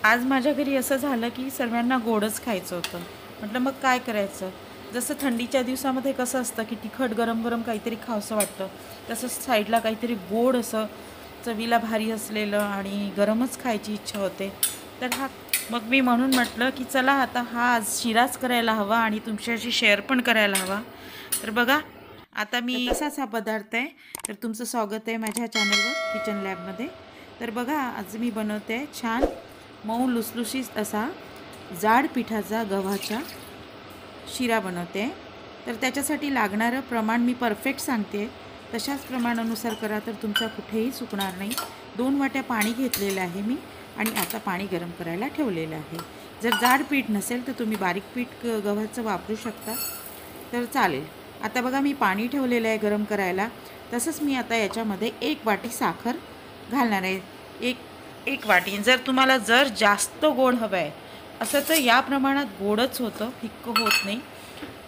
आज माझ्या घरी असं झालं की सर्वांना गोडच खायचं होतं. म्हटलं मग काय करायचं? जसं थंडीच्या दिवसामध्ये कसं असतं की तिखट गरम गरम काहीतरी खावंसं वाटतं, तसंच साईडला काहीतरी गोड असं चवीला भारी असलेलं आणि गरमच खायची इच्छा होते. तर मग मी म्हणून म्हटलं की चला आता हा आज शिराच करायला हवा आणि तुमच्याशी शेअर पण करायला हवा. तर बघा, आता मी तसाच हा पदार्थ आहे. तर तुमचं स्वागत आहे माझ्या चॅनलवर किचन लॅबमध्ये. तर बघा, आज मी बनवते छान मऊ लुसलुशीत असा जाड पिठाचा गव्हाचा शिरा बनवते. तर त्याच्यासाठी लागणारं प्रमाण मी परफेक्ट सांगते, तशाच प्रमाणानुसार करा तर तुमचा कुठेही चुकणार नाही. 2 वाट्या पाणी घेतलेलं आहे मी आणि आता पाणी गरम करायला ठेवलेलं आहे. जर जाड पीठ नसेल तर तुम्ही बारीक पीठ गव्हाचं वापरू शकता, तर चालेल. आता बघा, मी पाणी ठेवलेलं आहे गरम करायला. तसंच मी आता याच्यामध्ये 1 वाटी साखर घालणार आहे. एक वाटी. जर तुम्हाला जास्त गोड हवं आहे असं तर या प्रमाणात गोडच होतं, फिक्कं होत नाही.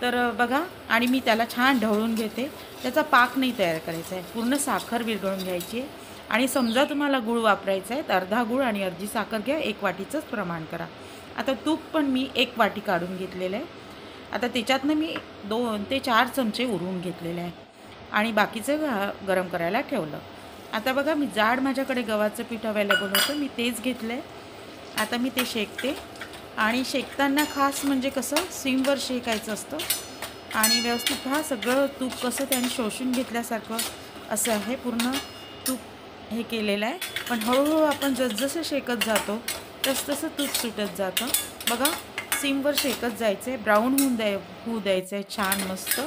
तर बघा, आणि मी त्याला छान ढवळून घेते. त्याचा पाक नाही तयार करायचा आहे, पूर्ण साखर विरघळून घ्यायची आहे. आणि समजा तुम्हाला गूळ वापरायचा आहे तर अर्धा गूळ आणि अर्धी साखर घ्या, 1 वाटीचंच प्रमाण करा. आता तूप पण मी 1 वाटी काढून घेतलेलं आहे. आता त्याच्यातनं मी 2 ते 4 चमचे उरवून घेतलेले आहे आणि बाकीचं गरम करायला ठेवलं. आता बघा, मी जाड माझ्याकडे गव्हाचं पीठ अवेलेबल होतं, मी तेच घेतलं आहे. आता मी ते शेकते आणि शेकताना खास म्हणजे कसं सिमवर शेकायचं असतं आणि व्यवस्थित पहा सगळं तूप कसं त्याने शोषून घेतल्यासारखं असं आहे. पूर्ण तूप हे केलेलं आहे. पण हळूहळू आपण जसजसं शेकत जातो तसं तूप सुटत जातं. बघा, सिमवर शेकत जायचं आहे, ब्राऊन होऊ द्यायचं आहे छान मस्त.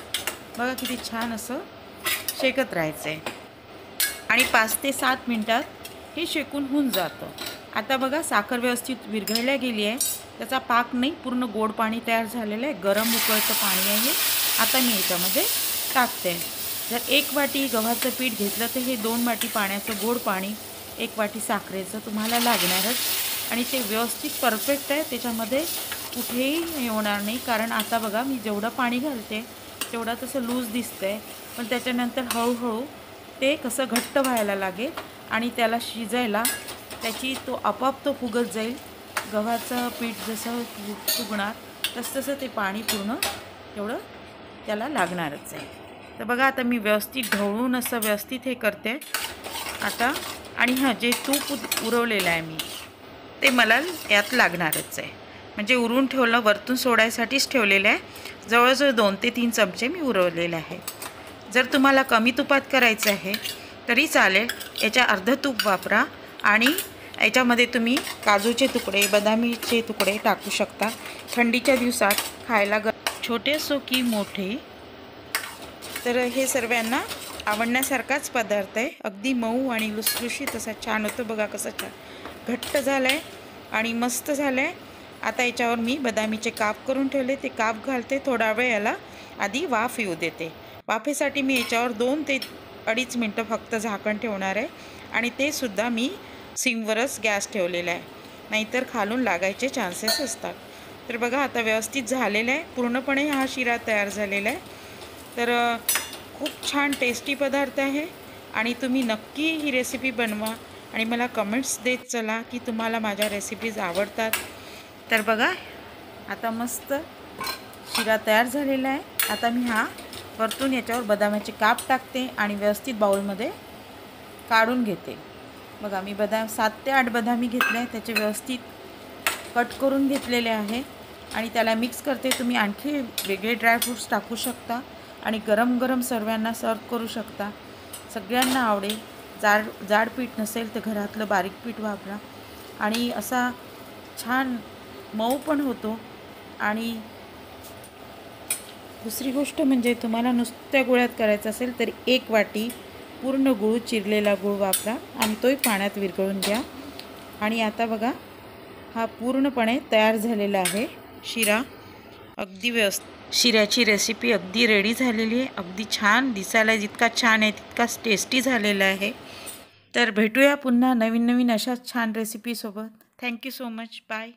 बघा किती छान असं शेकत राहायचं आहे आणि 5 ते 7 मिनटात हे शेकून होऊन जातं. आता बघा, साखर व्यवस्थित विरघळल्या गेली आहे. त्याचा पाक नाही, पूर्ण गोड पाणी तयार झालेलं आहे. गरम उकळतं पाणी आहे. आता मी याच्यामध्ये टाकते. जर 1 वाटी गव्हाचं पीठ घेतलं तर हे 2 वाटी पाण्याचं गोड पाणी, 1 वाटी साखरेचं तुम्हाला लागणारच. आणि ते व्यवस्थित परफेक्ट आहे, त्याच्यामध्ये कुठेही हे होणार नाही. कारण आता बघा, मी जेवढं पाणी घालते तेवढं तसं लूज दिसतं आहे, पण त्याच्यानंतर हळूहळू ते कसं घट्ट व्हायला लागेल आणि त्याला शिजायला तो आपोआप फुगत जाईल. गव्हाचं पीठ जसं फुगणार तसं ते पाणी पूर्ण तेवढं त्याला लागणारच आहे. तर बघा, आता मी व्यवस्थित ढवळून असं व्यवस्थित हे करते आता. आणि जे तूप उरवलेलं आहे मी, ते मला यात लागणारच आहे. म्हणजे उरून ठेवलं, वरतून सोडायसाठीच ठेवलेलं आहे. जवळजवळ 2 ते 3 चमचे मी उरवलेले आहे. जर तुम्हाला कमी तुपात करायचं आहे तरी चालेल, याच्या अर्धं तूप वापरा आणि याच्यामध्ये तुम्ही काजूचे तुकडे, बदामीचे तुकडे टाकू शकता. थंडीच्या दिवसात खायला छोटे असो की मोठे, तर हे सर्वांना आवडण्यासारखाच पदार्थ आहे. अगदी मऊ आणि लुसलुशीत असा छान होतो. बघा कसं छान घट्ट झालं आहे आणि मस्त झालं आहे. आता याच्यावर मी बदामीचे काप करून ठेवले, ते काप घालते. थोडा वेळ याला आधी वाफ येऊ देते. वाफेसाठी मी याच्यावर 2 ते 2.5 मिनटं फक्त झाकण ठेवणार आहे आणि ते सुद्धा मी सिमवरच गॅस ठेवलेला आहे, नाहीतर खालून लागायचे चान्सेस असतात. तर बघा, आता व्यवस्थित झालेलं आहे, पूर्णपणे हा शिरा तयार झालेला आहे. तर खूप छान टेस्टी पदार्थ आहे आणि तुम्ही नक्की ही रेसिपी बनवा आणि मला कमेंट्स देत चला की तुम्हाला माझ्या रेसिपीज आवडतात. तर बघा, आता मस्त शिरा तयार झालेला आहे. आता मी वरतून याच्यावर बदामाचे काप टाकते आणि व्यवस्थित बाउलमध्ये काढून घेते. बघा, मी 7 ते 8 बदामी घेतले आहे, त्याचे व्यवस्थित कट करून घेतलेले आहे आणि त्याला मिक्स करते. तुम्ही आणखी वेगळे ड्रायफ्रूट्स टाकू शकता आणि गरम गरम सर्वांना सर्व करू शकता. सगळ्यांना आवडेल. जाड पीठ नसेल तर घरातलं बारीक पीठ वापरा आणि असा छान मऊ पण होतो. आणि दुसरी गोष्ट म्हणजे तुम्हाला नुसत्या गुळात करायचं असेल तर 1 वाटी पूर्ण गूळ, चिरलेला गूळ वापरा आणि तोही पाण्यात विरघळून घ्या. आणि आता बघा, हा पूर्णपणे तयार झालेला आहे शिरा. अगदी शिऱ्याची रेसिपी अगदी रेडी झालेली आहे. अगदी छान दिसायला जितका छान आहे तितकाच टेस्टी झालेला आहे. तर भेटूया पुन्हा नवीन अशाच छान रेसिपीसोबत. Thank you so much. बाय.